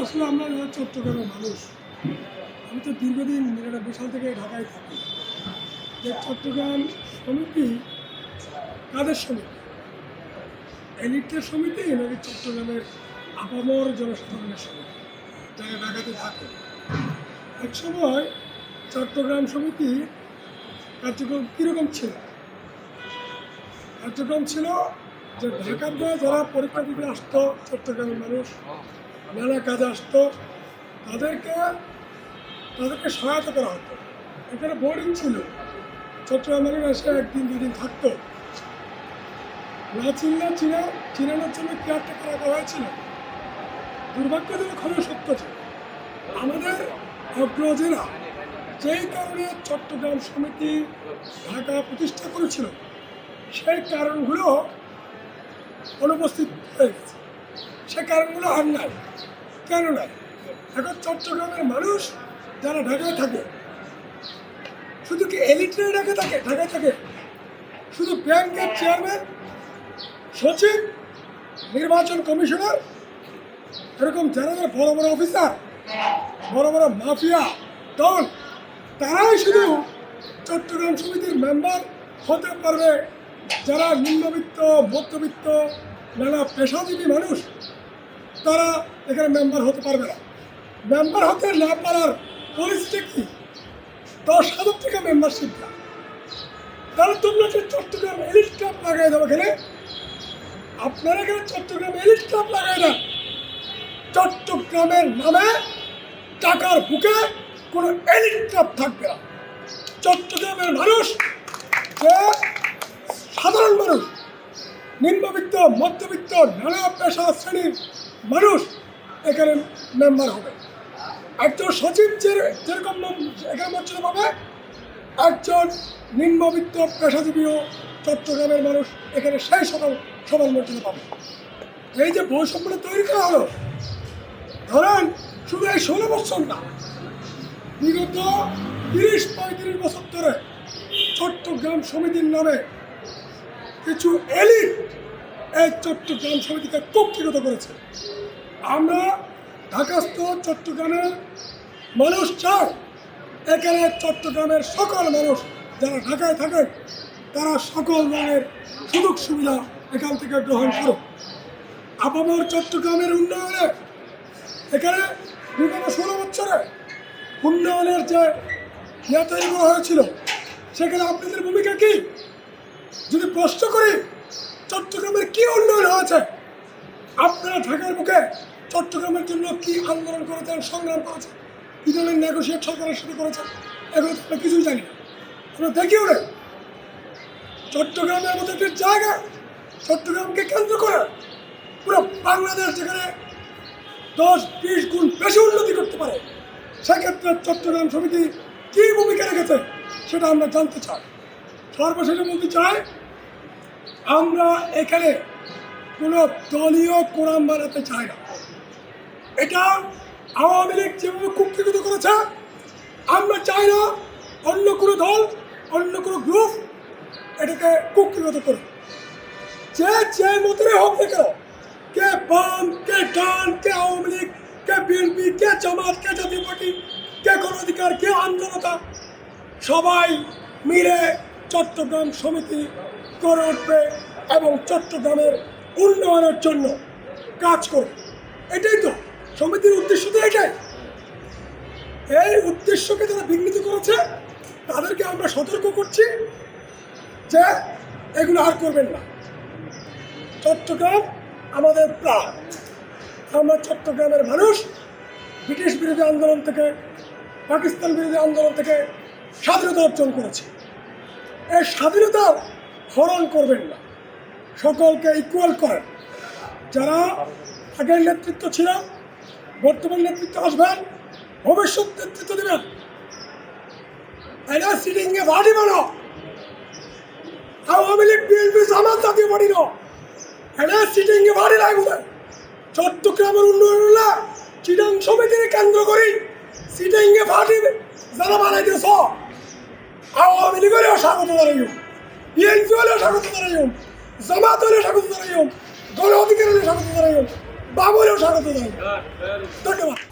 আসলে আমরা যারা চট্টগ্রামের মানুষ, আমি তো দীর্ঘদিন ৯৯ সাল থেকে ঢাকায় থাকি। যে চট্টগ্রাম সমিতি কাদের সমিতি? এলিটের সমিতি নাকি চট্টগ্রামের আপামর জনসাধারণের সমিতি যারা ঢাকাতে থাকে? এক সময় চট্টগ্রাম সমিতি কার্যক্রম কীরকম ছিল? কার্যক্রম ছিল যে ঢাকাতে যারা পরীক্ষা দিতে আসতো, চট্টগ্রামের মানুষ নানা কাজে আসতো, তাদেরকে সহায়তা করা হতো। এখানে বোর্ডিং ছিল, চট্টগ্রাম মানুষ এসে একদিন দুদিন থাকতো। না চিনানোর জন্য কেয়ারটেকার রাখা হয়েছিল। দুর্ভাগ্যজনক হলেও সত্য ছিল, আমাদের অগ্রজেরা যেই কারণে চট্টগ্রাম সমিতি ঢাকা প্রতিষ্ঠা করেছিল, সেই কারণগুলো অনুপস্থিত হয়ে গেছে। সে কারণগুলো আর নাই। কেন নাই? এখন চট্টগ্রামের মানুষ যারা ঢাকায় থাকে, শুধু কি এলিটরাই ঢাকায় থাকে? শুধু ব্যাংকের চেয়ারম্যান, সচিব, নির্বাচন কমিশনার, এরকম যারা যারা বড় বড় অফিসার, বড় বড় মাফিয়া ডন, তারাই শুধু চট্টগ্রাম সমিতির মেম্বার হতে পারবে? যারা নিম্নবিত্ত, মধ্যবিত্ত, নানা পেশাজীবী মানুষ, তারা এখানে মেম্বার হতে পারবে না। মেম্বার হতে না পারার পরিস্থিতি কি? 10,000 টাকা মেম্বারশিপ না। তাহলে তোমরা যে চট্টগ্রাম এলিট ক্লাব লাগাই দেবো এখানে, আপনারা এখানে চট্টগ্রাম এলিট ক্লাব লাগাই দেন। চট্টগ্রামের নামে টাকার বুকে কোনো এলিট ক্লাব থাকবে না। চট্টগ্রামের মানুষ, যে সাধারণ মানুষ, নিম্নবিত্ত, মধ্যবিত্ত, নানা পেশা শ্রেণীর মানুষ এখানে মেম্বার হবে। একজন সচিব যেরকম এখানে মর্যাদা পাবে, একজন নিম্নবিত্ত পেশাজীবীও চট্টগ্রামের মানুষ এখানে সেই সমান মর্যাদা পাবে। এই যে বৈষম্যটা তৈরি করা হলো, ধরেন শুধু এই 16 বছর না, বিগত 30-35 বছর ধরে চট্টগ্রাম সমিতির নামে কিছু এলিট এই চট্টগ্রাম সমিতিকে কক্ষিগত করেছে। আমরা ঢাকাস্থ চট্টগ্রামের মানুষ চাই, এখানে চট্টগ্রামের সকল মানুষ যারা ঢাকায় থাকেন, তারা সকল ধরনের সুযোগ সুবিধা এখান থেকে গ্রহণ করুক। আপামর চট্টগ্রামের উন্নয়নে এখানে বিগত 16 বছরে উন্নয়নের যে ইয়ে তৈরি করা হয়েছিল, সেখানে আপনাদের ভূমিকা কি? যদি প্রশ্ন করি চট্টগ্রামের কি উন্নয়ন হয়েছে, আপনারা ঢাকার বুকে চট্টগ্রামের জন্য কি আন্দোলন করেছেন, সংগ্রাম করেছেন, কি ধরনের নেগোসিয়েট সরকারের সাথে করেছেন, এগুলো আমরা কিছুই জানি না, আমরা দেখিও না। চট্টগ্রামের মতো একটি জায়গা, চট্টগ্রামকে কেন্দ্র করে পুরো বাংলাদেশ যেখানে 10-20 গুণ বেশি উন্নতি করতে পারে, সেক্ষেত্রে চট্টগ্রাম সমিতি কী ভূমিকা রেখেছে সেটা আমরা জানতে চাই। সর্বশেষে বলতে চাই, আমরা এখানে কোনো দলীয় কোরাম বানাতে চাই না। এটা আওয়ামী লীগ যেভাবে কুক্ষিগত করেছে, আমরা চাই না অন্য কোনো দল, অন্য কোনো গ্রুপ এটাকে কুক্ষিগত করে। যে মতরে হোক না কেন, কে বাম, কে ডান, কে আওয়ামী লীগ, কে বিএনপি, কে জামাত, কে জাতীয় পার্টি, কে গণ অধিকার, কে আন্দোলনতা, সবাই মিলে চট্টগ্রাম সমিতি গড়ে উঠবে এবং চট্টগ্রামের উন্নয়নের জন্য কাজ করবে। এটাই তো সমিতির উদ্দেশ্য, তো এটাই। এই উদ্দেশ্যকে যারা বিঘ্নিত করেছে, তাদেরকে আমরা সতর্ক করছি যে এগুলো আর করবেন না। চট্টগ্রাম আমাদের প্রাণ। আমরা চট্টগ্রামের মানুষ ব্রিটিশ বিরোধী আন্দোলন থেকে, পাকিস্তান বিরোধী আন্দোলন থেকে স্বাধীনতা অর্জন করেছি। এই স্বাধীনতার হরণ করবেন না, সকলকে ইকুয়াল করেন। যারা আগের নেতৃত্ব ছিল, বর্তমান নেতৃত্ব আসবেন, ভবিষ্যৎ নেতৃত্ব দেবেন। এরা সিটিংয়ে বাড়ি বানো, আওয়ামী লীগ, বিএনপি, জামাত, জাতীয় পার্টি নো, এরা সিটিংয়ে বাড়ি লাগবে। চট্টগ্রামের উন্নয়ন হলে চিটাং সমিতির কেন্দ্র করি সিটিংয়ে বাড়ি যারা বানাই দিয়েছ, আওয়ামী লীগ হলেও স্বাগত জানাইও, বিএনপি হলেও স্বাগত জানাইও, জামাত হলেও স্বাগত জানাইও, গণ অধিকার হলেও স্বাগত জানাইও। বাবুলেও স্বাগত জানাই। ধন্যবাদ।